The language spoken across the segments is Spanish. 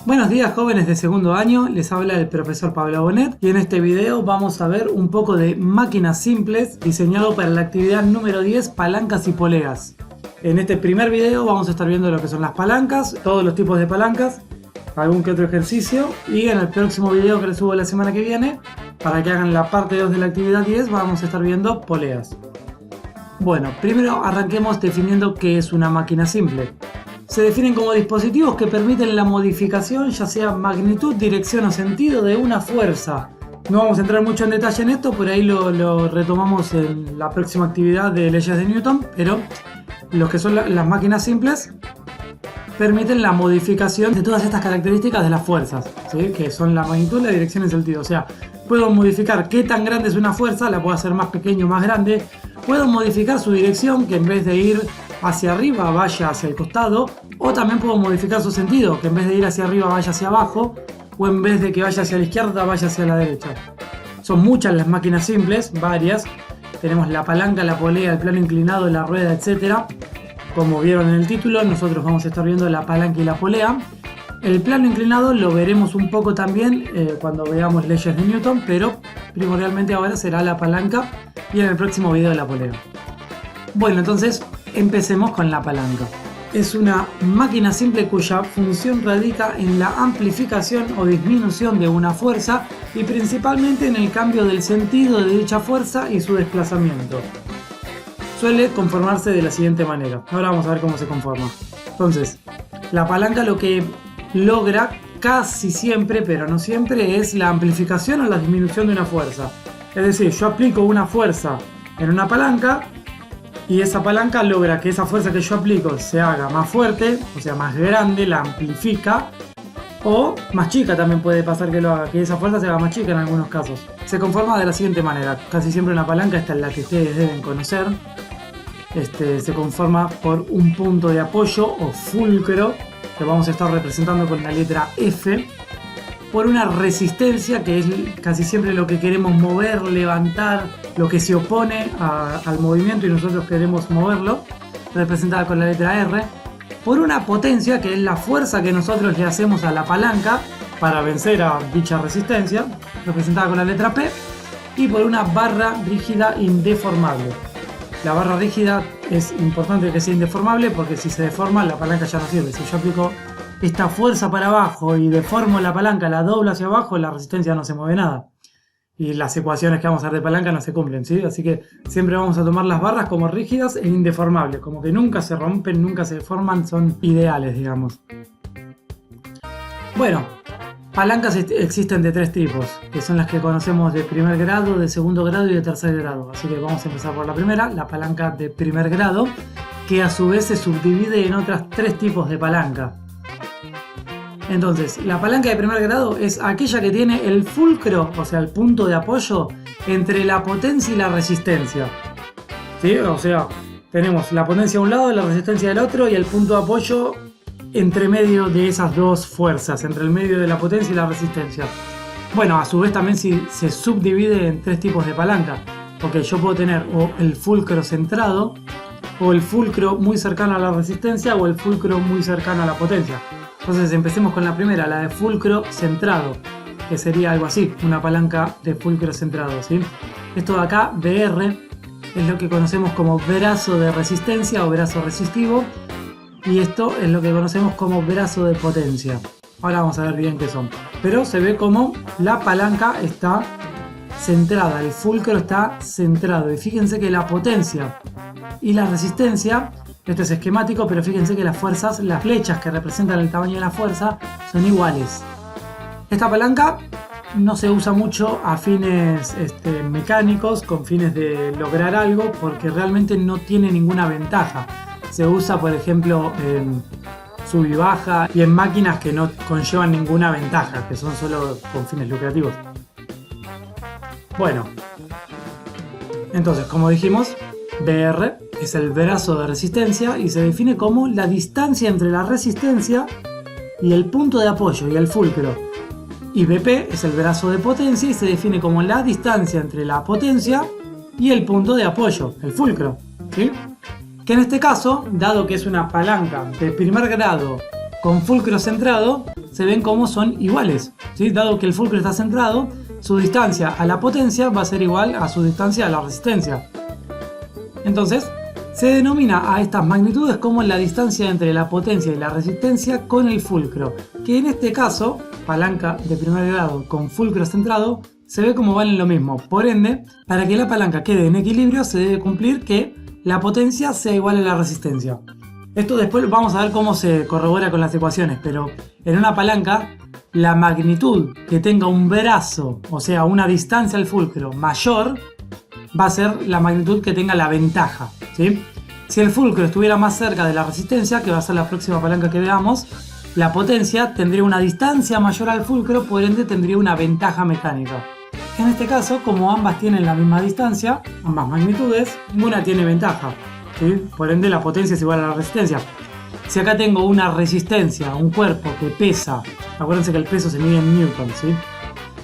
Buenos días jóvenes de segundo año, les habla el profesor Pablo Bonet y en este video vamos a ver un poco de máquinas simples diseñado para la actividad número 10, palancas y poleas. En este primer video vamos a estar viendo lo que son las palancas, todos los tipos de palancas, algún que otro ejercicio, y en el próximo video que les subo la semana que viene, para que hagan la parte 2 de la actividad 10, vamos a estar viendo poleas. Bueno, primero arranquemos definiendo qué es una máquina simple. Se definen como dispositivos que permiten la modificación, ya sea magnitud, dirección o sentido de una fuerza. No vamos a entrar mucho en detalle en esto, por ahí lo retomamos en la próxima actividad de leyes de Newton, pero los que son las máquinas simples permiten la modificación de todas estas características de las fuerzas, ¿sí? Que son la magnitud, la dirección y el sentido. O sea, puedo modificar qué tan grande es una fuerza, la puedo hacer más pequeña o más grande. Puedo modificar su dirección, que en vez de ir hacia arriba vaya hacia el costado, o también puedo modificar su sentido, que en vez de ir hacia arriba vaya hacia abajo, o en vez de que vaya hacia la izquierda vaya hacia la derecha. Son muchas las máquinas simples, varias. Tenemos la palanca, la polea, el plano inclinado, la rueda, etc. Como vieron en el título, nosotros vamos a estar viendo la palanca y la polea. El plano inclinado lo veremos un poco también cuando veamos leyes de Newton, pero primordialmente ahora será la palanca y en el próximo video la polea. Bueno, entonces empecemos con la palanca. Es una máquina simple cuya función radica en la amplificación o disminución de una fuerza y principalmente en el cambio del sentido de dicha fuerza y su desplazamiento. Suele conformarse de la siguiente manera. Ahora vamos a ver cómo se conforma. Entonces, la palanca lo que logra casi siempre, pero no siempre, es la amplificación o la disminución de una fuerza. Es decir, yo aplico una fuerza en una palanca y esa palanca logra que esa fuerza que yo aplico se haga más fuerte, o sea, más grande, la amplifica, o más chica también puede pasar que lo haga, que esa fuerza se haga más chica en algunos casos. Se conforma de la siguiente manera. Casi siempre una palanca, esta es la que ustedes deben conocer, se conforma por un punto de apoyo o fulcro, que vamos a estar representando con la letra F, por una resistencia, que es casi siempre lo que queremos mover, levantar, lo que se opone al movimiento y nosotros queremos moverlo, representada con la letra R, por una potencia, que es la fuerza que nosotros le hacemos a la palanca para vencer a dicha resistencia, representada con la letra P, y por una barra rígida indeformable. La barra rígida es importante que sea indeformable porque si se deforma la palanca ya no sirve. Si yo aplico esta fuerza para abajo y deformo la palanca, la doblo hacia abajo, la resistencia no se mueve nada. Y las ecuaciones que vamos a hacer de palanca no se cumplen, ¿sí? Así que siempre vamos a tomar las barras como rígidas e indeformables. Como que nunca se rompen, nunca se deforman, son ideales, digamos. Bueno, palancas existen de tres tipos, que son las que conocemos de primer grado, de segundo grado y de tercer grado. Así que vamos a empezar por la primera, la palanca de primer grado, que a su vez se subdivide en otras tres tipos de palanca. Entonces, la palanca de primer grado es aquella que tiene el fulcro, o sea, el punto de apoyo entre la potencia y la resistencia. ¿Sí? O sea, tenemos la potencia de un lado, la resistencia del otro y el punto de apoyo entre medio de esas dos fuerzas, entre el medio de la potencia y la resistencia. Bueno, a su vez también se subdivide en tres tipos de palanca, porque yo puedo tener o el fulcro centrado, o el fulcro muy cercano a la resistencia, o el fulcro muy cercano a la potencia. Entonces empecemos con la primera, la de fulcro centrado, que sería algo así, una palanca de fulcro centrado, ¿sí? Esto de acá, BR, es lo que conocemos como brazo de resistencia o brazo resistivo, y esto es lo que conocemos como brazo de potencia. Ahora vamos a ver bien qué son. Pero se ve como la palanca está centrada, el fulcro está centrado. Y fíjense que la potencia y la resistencia, esto es esquemático, pero fíjense que las fuerzas, las flechas que representan el tamaño de la fuerza, son iguales. Esta palanca no se usa mucho a fines mecánicos, con fines de lograr algo, porque realmente no tiene ninguna ventaja. Se usa, por ejemplo, en sub y baja y en máquinas que no conllevan ninguna ventaja, que son solo con fines lucrativos. Bueno, entonces, como dijimos, BR es el brazo de resistencia y se define como la distancia entre la resistencia y el punto de apoyo y el fulcro. Y BP es el brazo de potencia y se define como la distancia entre la potencia y el punto de apoyo, el fulcro, ¿sí? Que en este caso, dado que es una palanca de primer grado con fulcro centrado, se ven como son iguales, ¿sí? Dado que el fulcro está centrado, su distancia a la potencia va a ser igual a su distancia a la resistencia. Entonces, se denomina a estas magnitudes como la distancia entre la potencia y la resistencia con el fulcro, que en este caso, palanca de primer grado con fulcro centrado, se ve como valen lo mismo. Por ende, para que la palanca quede en equilibrio se debe cumplir que la potencia sea igual a la resistencia. Esto después vamos a ver cómo se corrobora con las ecuaciones, pero en una palanca la magnitud que tenga un brazo, o sea una distancia al fulcro mayor, va a ser la magnitud que tenga la ventaja, ¿sí? Si el fulcro estuviera más cerca de la resistencia, que va a ser la próxima palanca que veamos, la potencia tendría una distancia mayor al fulcro, por ende tendría una ventaja mecánica. En este caso, como ambas tienen la misma distancia, ambas magnitudes, ninguna tiene ventaja, ¿sí? Por ende la potencia es igual a la resistencia. Si acá tengo una resistencia, un cuerpo que pesa, acuérdense que el peso se mide en newtons, ¿sí?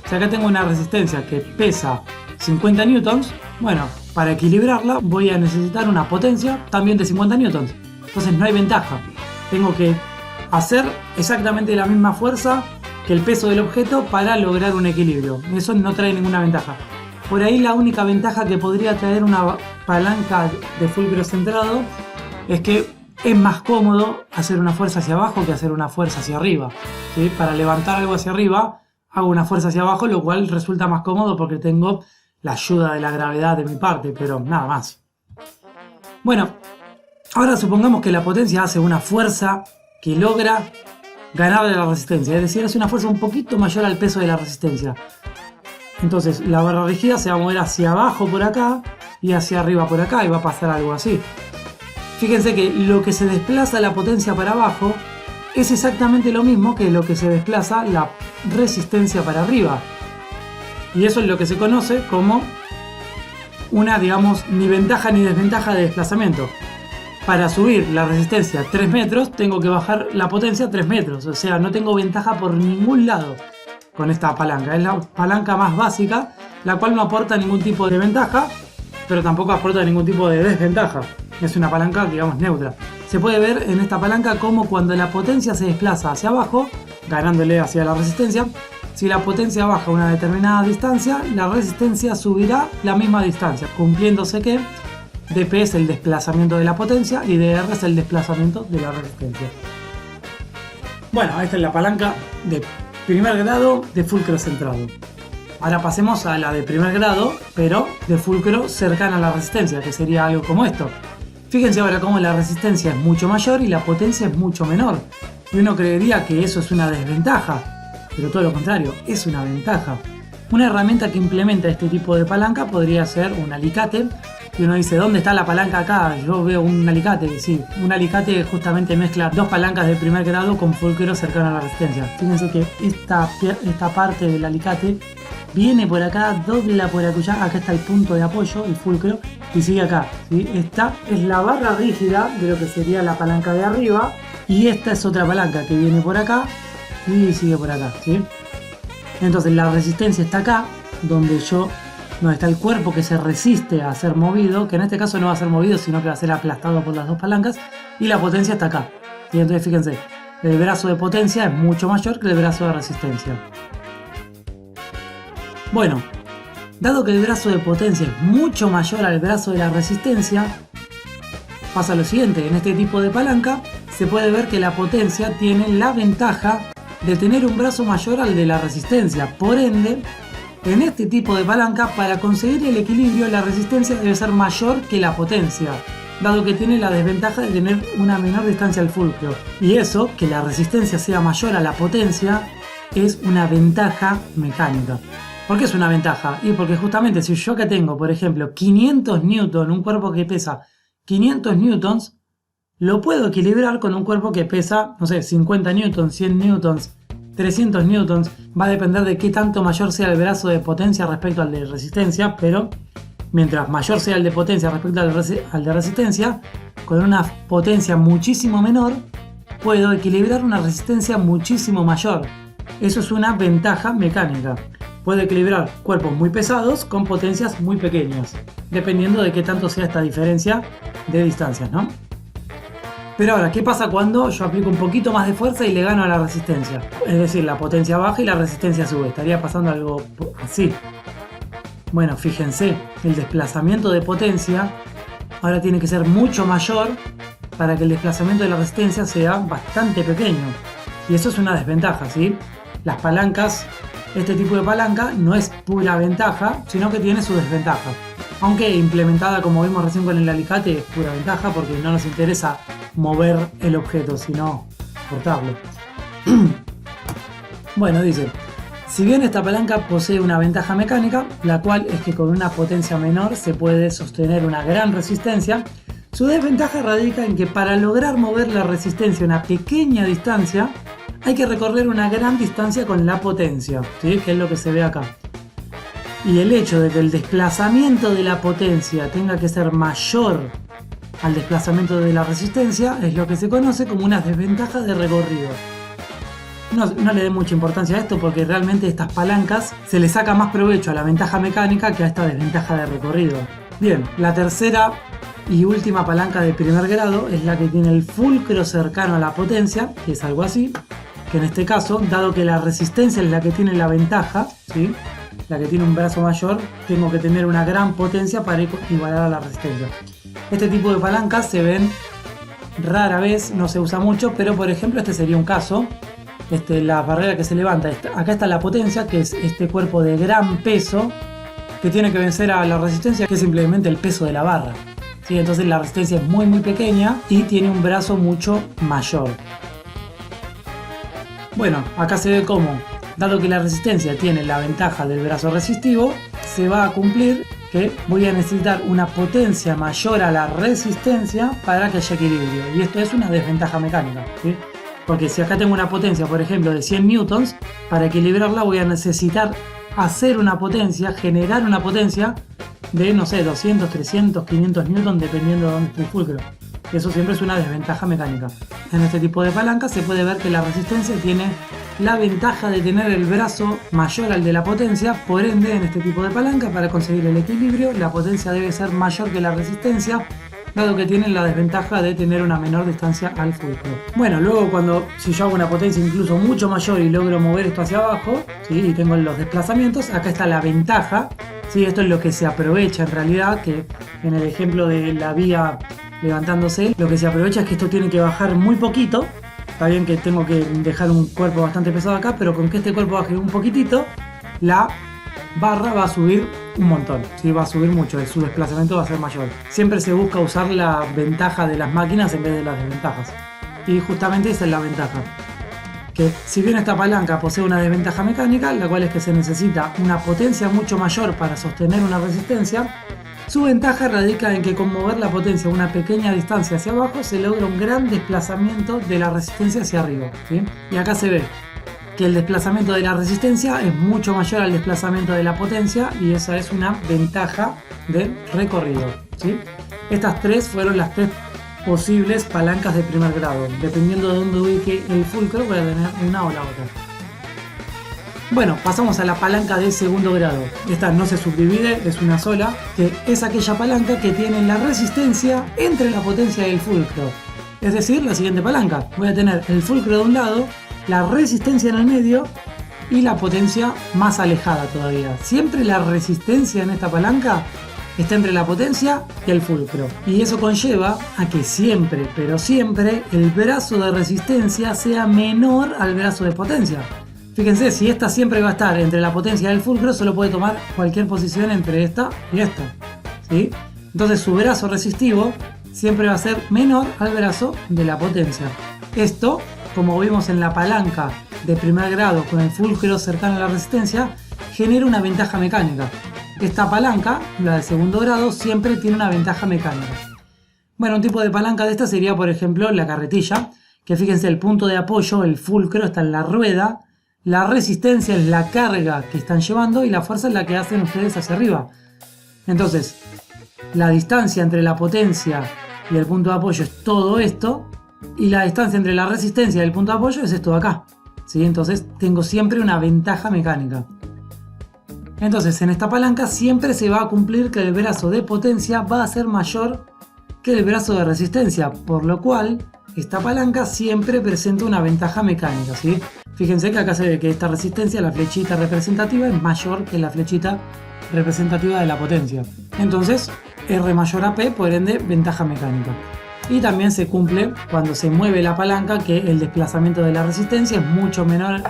Si acá tengo una resistencia que pesa 50 newtons, bueno, para equilibrarla voy a necesitar una potencia también de 50 newtons. Entonces no hay ventaja. Tengo que hacer exactamente la misma fuerza que el peso del objeto para lograr un equilibrio. Eso no trae ninguna ventaja. Por ahí la única ventaja que podría traer una palanca de fulcro centrado es que es más cómodo hacer una fuerza hacia abajo que hacer una fuerza hacia arriba, ¿sí? Para levantar algo hacia arriba hago una fuerza hacia abajo, lo cual resulta más cómodo porque tengo la ayuda de la gravedad de mi parte, pero nada más. Bueno, ahora supongamos que la potencia hace una fuerza que logra ganarle la resistencia, es decir, hace una fuerza un poquito mayor al peso de la resistencia. Entonces la barra rígida se va a mover hacia abajo por acá y hacia arriba por acá y va a pasar algo así. Fíjense que lo que se desplaza la potencia para abajo es exactamente lo mismo que lo que se desplaza la resistencia para arriba. Y eso es lo que se conoce como una, digamos, ni ventaja ni desventaja de desplazamiento. Para subir la resistencia 3 metros tengo que bajar la potencia 3 metros. O sea, no tengo ventaja por ningún lado con esta palanca. Es la palanca más básica, la cual no aporta ningún tipo de ventaja, pero tampoco aporta ningún tipo de desventaja. Es una palanca, digamos, neutra. Se puede ver en esta palanca como cuando la potencia se desplaza hacia abajo, ganándole hacia la resistencia. Si la potencia baja una determinada distancia, la resistencia subirá la misma distancia, cumpliéndose que dp es el desplazamiento de la potencia y dr es el desplazamiento de la resistencia. Bueno, esta es la palanca de primer grado de fulcro centrado. Ahora pasemos a la de primer grado, pero de fulcro cercana a la resistencia, que sería algo como esto. Fíjense ahora cómo la resistencia es mucho mayor y la potencia es mucho menor. Y uno creería que eso es una desventaja, pero todo lo contrario, es una ventaja. Una herramienta que implementa este tipo de palanca podría ser un alicate. Y uno dice, ¿dónde está la palanca acá? Yo veo un alicate. Y sí, un alicate justamente mezcla dos palancas de primer grado con fulcro cercano a la resistencia. Fíjense que esta parte del alicate viene por acá, dobla por acá, acá está el punto de apoyo, el fulcro, y sigue acá, ¿sí? Esta es la barra rígida de lo que sería la palanca de arriba, y esta es otra palanca que viene por acá y sigue por acá, ¿sí? Entonces la resistencia está acá, donde está el cuerpo que se resiste a ser movido, que en este caso no va a ser movido, sino que va a ser aplastado por las dos palancas, y la potencia está acá. Y entonces fíjense, el brazo de potencia es mucho mayor que el brazo de resistencia. Bueno, dado que el brazo de potencia es mucho mayor al brazo de la resistencia, pasa lo siguiente: en este tipo de palanca se puede ver que la potencia tiene la ventaja de tener un brazo mayor al de la resistencia. Por ende, en este tipo de palanca, para conseguir el equilibrio, la resistencia debe ser mayor que la potencia, dado que tiene la desventaja de tener una menor distancia al fulcro. Y eso, que la resistencia sea mayor a la potencia, es una ventaja mecánica. ¿Por qué es una ventaja? Y porque justamente si yo que tengo, por ejemplo, 500 newtons, un cuerpo que pesa 500 newtons, lo puedo equilibrar con un cuerpo que pesa, no sé, 50 newtons, 100 newtons, 300 newtons. Va a depender de qué tanto mayor sea el brazo de potencia respecto al de resistencia, pero mientras mayor sea el de potencia respecto al de resistencia, con una potencia muchísimo menor, puedo equilibrar una resistencia muchísimo mayor. Eso es una ventaja mecánica. Puedo equilibrar cuerpos muy pesados con potencias muy pequeñas, dependiendo de qué tanto sea esta diferencia de distancias, ¿no? Pero ahora, ¿qué pasa cuando yo aplico un poquito más de fuerza y le gano a la resistencia? Es decir, la potencia baja y la resistencia sube. Estaría pasando algo así. Bueno, fíjense, el desplazamiento de potencia ahora tiene que ser mucho mayor para que el desplazamiento de la resistencia sea bastante pequeño. Y eso es una desventaja, ¿sí? Las palancas, este tipo de palanca no es pura ventaja, sino que tiene su desventaja. Aunque implementada, como vimos recién con el alicate, es pura ventaja porque no nos interesa mover el objeto, sino cortarlo. Bueno, dice, si bien esta palanca posee una ventaja mecánica, la cual es que con una potencia menor se puede sostener una gran resistencia, su desventaja radica en que para lograr mover la resistencia a una pequeña distancia, hay que recorrer una gran distancia con la potencia, ¿sí? Que es lo que se ve acá. Y el hecho de que el desplazamiento de la potencia tenga que ser mayor al desplazamiento de la resistencia es lo que se conoce como una desventaja de recorrido. No le dé mucha importancia a esto porque realmente estas palancas se le saca más provecho a la ventaja mecánica que a esta desventaja de recorrido. Bien, la tercera y última palanca de primer grado es la que tiene el fulcro cercano a la potencia, que es algo así, que en este caso, dado que la resistencia es la que tiene la ventaja, ¿sí? La que tiene un brazo mayor, tengo que tener una gran potencia para igualar a la resistencia. Este tipo de palancas se ven rara vez, no se usa mucho, pero por ejemplo este sería un caso. La barrera que se levanta, acá está la potencia, que es este cuerpo de gran peso que tiene que vencer a la resistencia, que es simplemente el peso de la barra, ¿sí? Entonces la resistencia es muy pequeña y tiene un brazo mucho mayor. Bueno, acá se ve cómo, dado que la resistencia tiene la ventaja del brazo resistivo, se va a cumplir que voy a necesitar una potencia mayor a la resistencia para que haya equilibrio. Y esto es una desventaja mecánica, ¿sí? Porque si acá tengo una potencia, por ejemplo, de 100 newtons, para equilibrarla voy a necesitar hacer una potencia, generar una potencia de, no sé, 200, 300, 500 newtons, dependiendo de dónde esté el fulcro. Eso siempre es una desventaja mecánica. En este tipo de palanca se puede ver que la resistencia tiene la ventaja de tener el brazo mayor al de la potencia, por ende en este tipo de palanca para conseguir el equilibrio la potencia debe ser mayor que la resistencia, dado que tienen la desventaja de tener una menor distancia al fulcro. Bueno, luego si yo hago una potencia incluso mucho mayor y logro mover esto hacia abajo, ¿sí? Y tengo los desplazamientos, acá está la ventaja, ¿sí? Esto es lo que se aprovecha en realidad, que en el ejemplo de la vía levantándose, lo que se aprovecha es que esto tiene que bajar muy poquito. Está bien que tengo que dejar un cuerpo bastante pesado acá, pero con que este cuerpo baje un poquitito, la barra va a subir un montón, ¿sí? Va a subir mucho, su desplazamiento va a ser mayor. Siempre se busca usar la ventaja de las máquinas en vez de las desventajas. Y justamente esa es la ventaja. Que si bien esta palanca posee una desventaja mecánica, la cual es que se necesita una potencia mucho mayor para sostener una resistencia, su ventaja radica en que con mover la potencia a una pequeña distancia hacia abajo se logra un gran desplazamiento de la resistencia hacia arriba, ¿sí? Y acá se ve que el desplazamiento de la resistencia es mucho mayor al desplazamiento de la potencia y esa es una ventaja de recorrido, ¿sí? Estas tres fueron las tres posibles palancas de primer grado. Dependiendo de dónde ubique el fulcro voy a tener una o la otra. Bueno, pasamos a la palanca de segundo grado. Esta no se subdivide, es una sola, que es aquella palanca que tiene la resistencia entre la potencia y el fulcro. Es decir, la siguiente palanca. Voy a tener el fulcro de un lado, la resistencia en el medio y la potencia más alejada todavía. Siempre la resistencia en esta palanca está entre la potencia y el fulcro. Y eso conlleva a que siempre, pero siempre, el brazo de resistencia sea menor al brazo de potencia. Fíjense, si esta siempre va a estar entre la potencia y el fulcro, solo puede tomar cualquier posición entre esta y esta, ¿sí? Entonces su brazo resistivo siempre va a ser menor al brazo de la potencia. Esto, como vimos en la palanca de primer grado con el fulcro cercano a la resistencia, genera una ventaja mecánica. Esta palanca, la de segundo grado, siempre tiene una ventaja mecánica. Bueno, un tipo de palanca de esta sería, por ejemplo, la carretilla, que fíjense, el punto de apoyo, el fulcro, está en la rueda. La resistencia es la carga que están llevando y la fuerza es la que hacen ustedes hacia arriba. Entonces, la distancia entre la potencia y el punto de apoyo es todo esto, y la distancia entre la resistencia y el punto de apoyo es esto de acá, ¿sí? Entonces tengo siempre una ventaja mecánica. Entonces en esta palanca siempre se va a cumplir que el brazo de potencia va a ser mayor que el brazo de resistencia, por lo cual esta palanca siempre presenta una ventaja mecánica, ¿sí? Fíjense que acá se ve que esta resistencia, la flechita representativa, es mayor que la flechita representativa de la potencia. Entonces, R mayor a P, por ende, ventaja mecánica. Y también se cumple cuando se mueve la palanca, que el desplazamiento de la resistencia es mucho menor,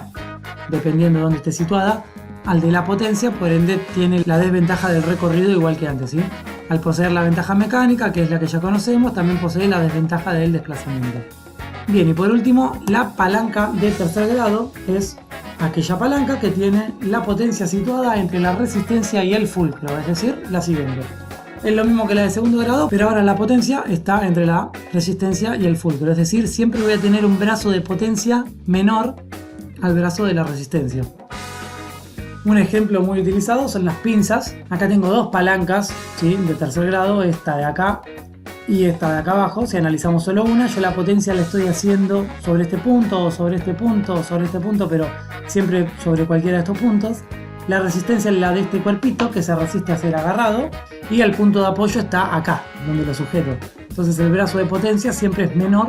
dependiendo de dónde esté situada, al de la potencia, por ende tiene la desventaja del recorrido igual que antes, ¿sí? Al poseer la ventaja mecánica, que es la que ya conocemos, también posee la desventaja del desplazamiento. Bien, y por último, la palanca de tercer grado es aquella palanca que tiene la potencia situada entre la resistencia y el fulcro, es decir, la siguiente. Es lo mismo que la de segundo grado, pero ahora la potencia está entre la resistencia y el fulcro, es decir, siempre voy a tener un brazo de potencia menor al brazo de la resistencia. Un ejemplo muy utilizado son las pinzas. Acá tengo dos palancas, ¿sí?, de tercer grado, esta de acá y esta de acá abajo. Si analizamos solo una, yo la potencia la estoy haciendo sobre este punto, o sobre este punto, o sobre este punto, pero siempre sobre cualquiera de estos puntos. La resistencia es la de este cuerpito que se resiste a ser agarrado, y el punto de apoyo está acá, donde lo sujeto. Entonces el brazo de potencia siempre es menor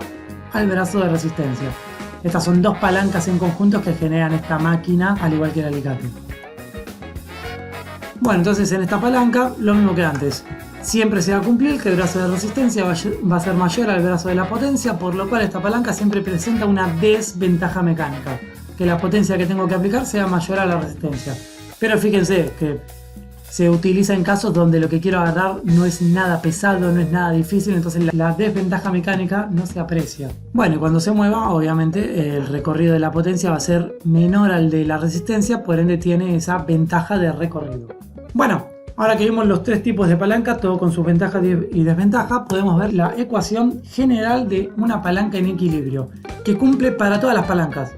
al brazo de resistencia. Estas son dos palancas en conjunto que generan esta máquina, al igual que el alicate. Bueno, entonces en esta palanca lo mismo que antes. Siempre se va a cumplir que el brazo de resistencia va a ser mayor al brazo de la potencia, por lo cual esta palanca siempre presenta una desventaja mecánica. Que la potencia que tengo que aplicar sea mayor a la resistencia. Pero fíjense que se utiliza en casos donde lo que quiero agarrar no es nada pesado, no es nada difícil, entonces la desventaja mecánica no se aprecia. Bueno, y cuando se mueva, obviamente el recorrido de la potencia va a ser menor al de la resistencia, por ende tiene esa ventaja de recorrido. Bueno, ahora que vimos los tres tipos de palanca, todo con sus ventajas y desventajas, podemos ver la ecuación general de una palanca en equilibrio, que cumple para todas las palancas.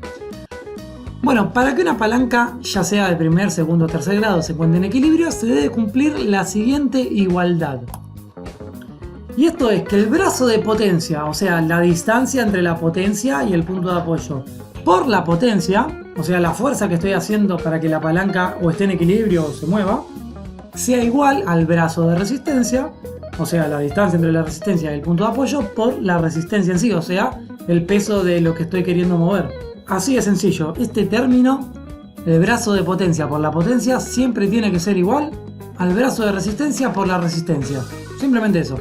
Bueno, para que una palanca, ya sea de primer, segundo o tercer grado, se encuentre en equilibrio, se debe cumplir la siguiente igualdad. Y esto es que el brazo de potencia, o sea, la distancia entre la potencia y el punto de apoyo, por la potencia, o sea, la fuerza que estoy haciendo para que la palanca o esté en equilibrio o se mueva, sea igual al brazo de resistencia, o sea, la distancia entre la resistencia y el punto de apoyo, por la resistencia en sí, o sea, el peso de lo que estoy queriendo mover. Así de sencillo, este término, el brazo de potencia por la potencia, siempre tiene que ser igual al brazo de resistencia por la resistencia. Simplemente eso.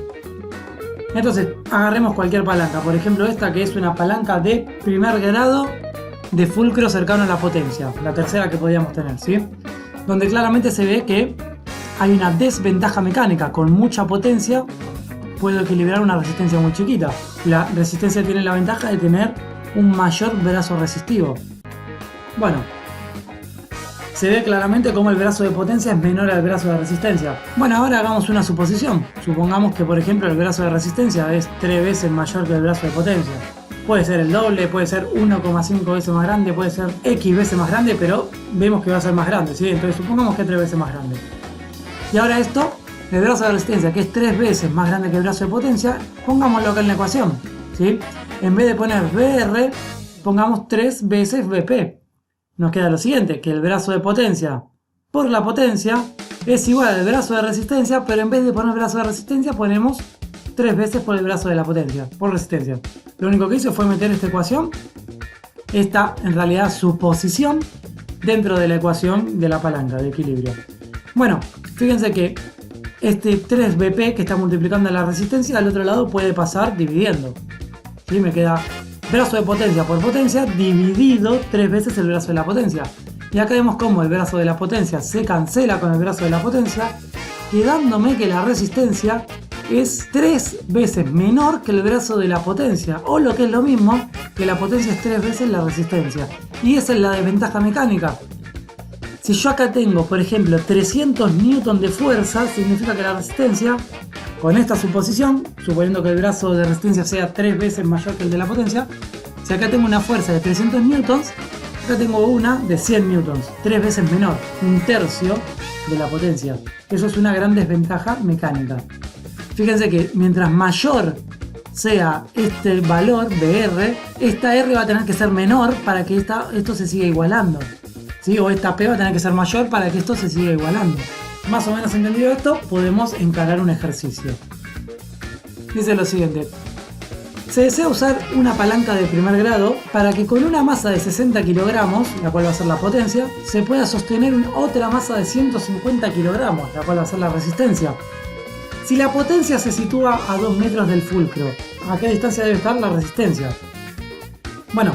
Entonces, agarremos cualquier palanca. Por ejemplo, esta que es una palanca de primer grado de fulcro cercano a la potencia. La tercera que podíamos tener, ¿sí? Donde claramente se ve que hay una desventaja mecánica. Con mucha potencia puedo equilibrar una resistencia muy chiquita. La resistencia tiene la ventaja de tener un mayor brazo resistivo. Bueno, se ve claramente cómo el brazo de potencia es menor al brazo de resistencia. Bueno, ahora hagamos una suposición. Supongamos que, por ejemplo, el brazo de resistencia es 3 veces mayor que el brazo de potencia. Puede ser el doble, puede ser 1,5 veces más grande, puede ser X veces más grande, pero vemos que va a ser más grande, ¿sí? Entonces supongamos que es 3 veces más grande. Y ahora esto, el brazo de resistencia, que es 3 veces más grande que el brazo de potencia, pongámoslo acá en la ecuación, ¿sí? En vez de poner BR, pongamos 3 veces BP. Nos queda lo siguiente, que el brazo de potencia por la potencia es igual al brazo de resistencia, pero en vez de poner brazo de resistencia ponemos 3 veces por el brazo de la potencia, por resistencia. Lo único que hizo fue meter esta ecuación, esta en realidad suposición, dentro de la ecuación de la palanca de equilibrio. Bueno, fíjense que este 3BP que está multiplicando la resistencia al otro lado puede pasar dividiendo. ¿Sí? Me queda brazo de potencia por potencia dividido 3 veces el brazo de la potencia. Y acá vemos cómo el brazo de la potencia se cancela con el brazo de la potencia, quedándome que la resistencia es 3 veces menor que el brazo de la potencia, o lo que es lo mismo, que la potencia es 3 veces la resistencia. Y esa es la desventaja mecánica. Si yo acá tengo, por ejemplo, 300 newton de fuerza, significa que la resistencia, con esta suposición, suponiendo que el brazo de resistencia sea 3 veces mayor que el de la potencia, si acá tengo una fuerza de 300 newtons, acá tengo una de 100 newtons, 3 veces menor, un tercio de la potencia. Eso es una gran desventaja mecánica. Fíjense que mientras mayor sea este valor de R, esta R va a tener que ser menor para que esto se siga igualando, ¿sí? O esta P va a tener que ser mayor para que esto se siga igualando. Más o menos entendido esto, podemos encarar un ejercicio. Dice lo siguiente: Se desea usar una palanca de primer grado para que con una masa de 60 kilogramos, la cual va a ser la potencia, se pueda sostener otra masa de 150 kilogramos, la cual va a ser la resistencia. Si la potencia se sitúa a 2 metros del fulcro, ¿a qué distancia debe estar la resistencia? Bueno,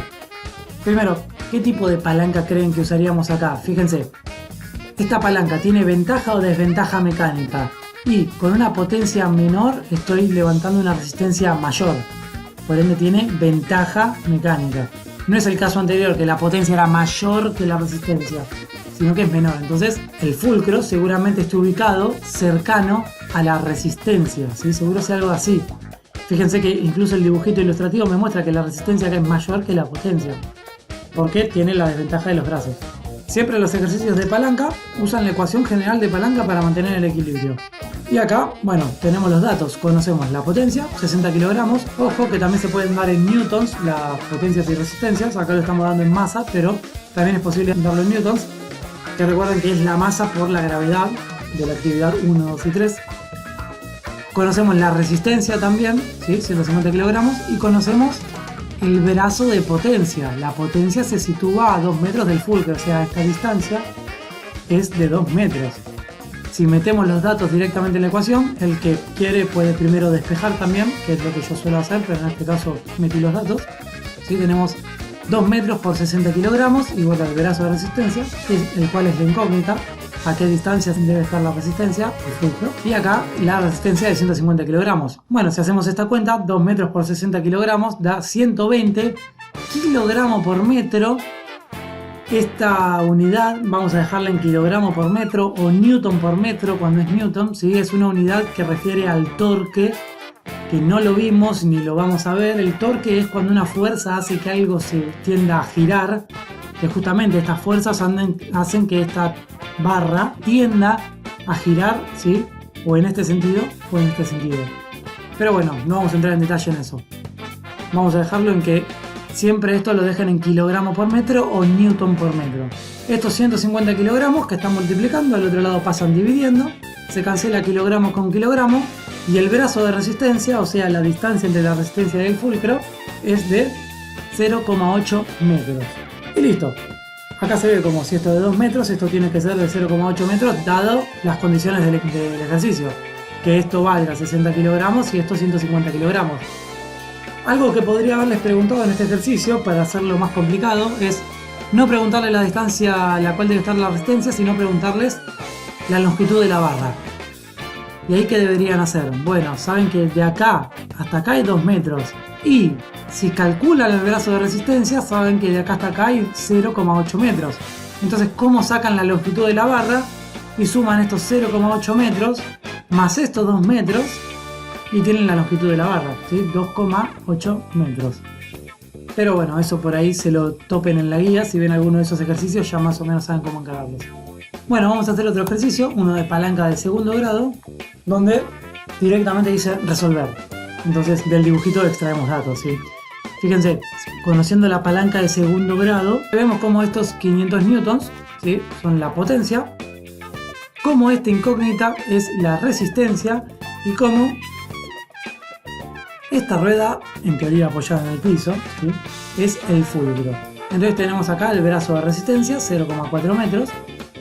primero, ¿qué tipo de palanca creen que usaríamos acá? Fíjense, esta palanca tiene ventaja o desventaja mecánica y con una potencia menor estoy levantando una resistencia mayor. Por ende tiene ventaja mecánica. No es el caso anterior que la potencia era mayor que la resistencia, sino que es menor. Entonces el fulcro seguramente esté ubicado cercano a la resistencia, ¿sí? Seguro sea algo así. Fíjense que incluso el dibujito ilustrativo me muestra que la resistencia acá es mayor que la potencia, porque tiene la desventaja de los brazos. Siempre los ejercicios de palanca usan la ecuación general de palanca para mantener el equilibrio. Y acá, bueno, tenemos los datos. Conocemos la potencia, 60 kilogramos. Ojo que también se pueden dar en newtons las potencias y resistencias. Acá lo estamos dando en masa, pero también es posible darlo en newtons. Que recuerden que es la masa por la gravedad de la actividad 1, 2 y 3. Conocemos la resistencia también, ¿sí? 150 kilogramos. Y conocemos el brazo de potencia. La potencia se sitúa a 2 metros del fulcro, o sea, esta distancia es de 2 metros. Si metemos los datos directamente en la ecuación, el que quiere puede primero despejar también, que es lo que yo suelo hacer, pero en este caso metí los datos. ¿Sí? Tenemos 2 metros por 60 kilogramos, igual al brazo de resistencia, el cual es la incógnita, a qué distancia debe estar la resistencia, el fulcro, y acá la resistencia de 150 kilogramos. Bueno, si hacemos esta cuenta, 2 metros por 60 kilogramos da 120 kilogramos por metro. Esta unidad vamos a dejarla en kilogramo por metro o newton por metro cuando es newton, ¿sí? Es una unidad que refiere al torque, que no lo vimos ni lo vamos a ver. El torque es cuando una fuerza hace que algo se tienda a girar, que justamente estas fuerzas hacen que esta barra tienda a girar, ¿sí? O en este sentido o en este sentido. Pero bueno, no vamos a entrar en detalle en eso. Vamos a dejarlo en que siempre esto lo dejen en kilogramo por metro o newton por metro. Estos 150 kilogramos que están multiplicando, al otro lado pasan dividiendo, se cancela kilogramo con kilogramo y el brazo de resistencia, o sea la distancia entre la resistencia y el fulcro, es de 0,8 metros. Y listo. Acá se ve como si esto es de 2 metros, esto tiene que ser de 0,8 metros dado las condiciones del ejercicio. Que esto valga 60 kilogramos y esto 150 kilogramos. Algo que podría haberles preguntado en este ejercicio, para hacerlo más complicado, es no preguntarle la distancia a la cual debe estar la resistencia, sino preguntarles la longitud de la barra. ¿Y ahí qué deberían hacer? Bueno, saben que de acá hasta acá hay 2 metros. Y si calculan el brazo de resistencia, saben que de acá hasta acá hay 0,8 metros. Entonces, ¿cómo sacan la longitud de la barra? Y suman estos 0,8 metros más estos 2 metros. Y tienen la longitud de la barra, ¿sí? 2,8 metros. Pero bueno, eso por ahí se lo topen en la guía. Si ven alguno de esos ejercicios ya más o menos saben cómo encararlos. Bueno, vamos a hacer otro ejercicio, uno de palanca de segundo grado, donde directamente dice resolver. Entonces del dibujito extraemos datos, ¿sí? Fíjense, conociendo la palanca de segundo grado, vemos como estos 500 newtons, ¿sí? Son la potencia, como esta incógnita es la resistencia y como esta rueda, en teoría apoyada en el piso, ¿sí? Es el fulcro. Entonces tenemos acá el brazo de resistencia, 0,4 metros,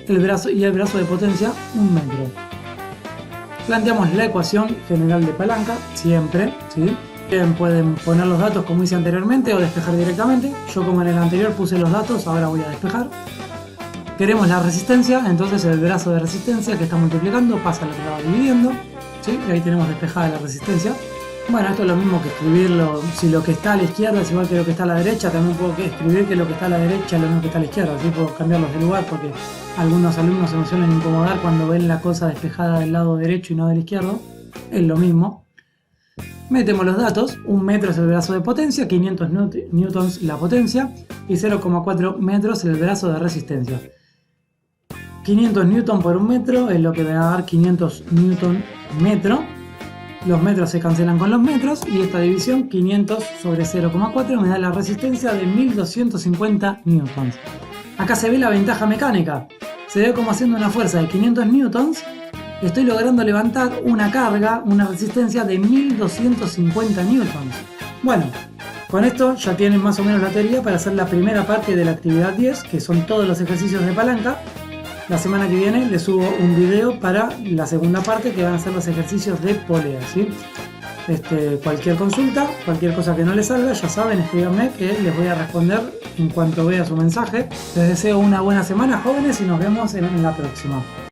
el brazo de potencia, 1 metro. Planteamos la ecuación general de palanca, siempre, ¿sí? Bien, pueden poner los datos como hice anteriormente o despejar directamente. Yo como en el anterior puse los datos, ahora voy a despejar. Queremos la resistencia, entonces el brazo de resistencia que está multiplicando pasa al otro lado dividiendo, ¿sí? Y ahí tenemos despejada la resistencia. Bueno, esto es lo mismo que escribirlo, si lo que está a la izquierda es igual que lo que está a la derecha, también puedo escribir que lo que está a la derecha es lo mismo que está a la izquierda, así puedo cambiarlos de lugar porque algunos alumnos se suelen incomodar cuando ven la cosa despejada del lado derecho y no del izquierdo, es lo mismo. Metemos los datos, 1 metro es el brazo de potencia, 500 newtons la potencia y 0,4 metros el brazo de resistencia. 500 newtons por 1 metro es lo que me va a dar 500 newton metro. Los metros se cancelan con los metros y esta división 500 sobre 0,4 me da la resistencia de 1250 newtons. Acá se ve la ventaja mecánica. Se ve como haciendo una fuerza de 500 newtons estoy logrando levantar una carga, una resistencia de 1250 newtons. Bueno, con esto ya tienen más o menos la teoría para hacer la primera parte de la actividad 10, que son todos los ejercicios de palanca. La semana que viene les subo un video para la segunda parte, que van a ser los ejercicios de polea, ¿sí? Cualquier consulta, cualquier cosa que no les salga, ya saben, escríbanme que les voy a responder en cuanto vea su mensaje. Les deseo una buena semana, jóvenes, y nos vemos en la próxima.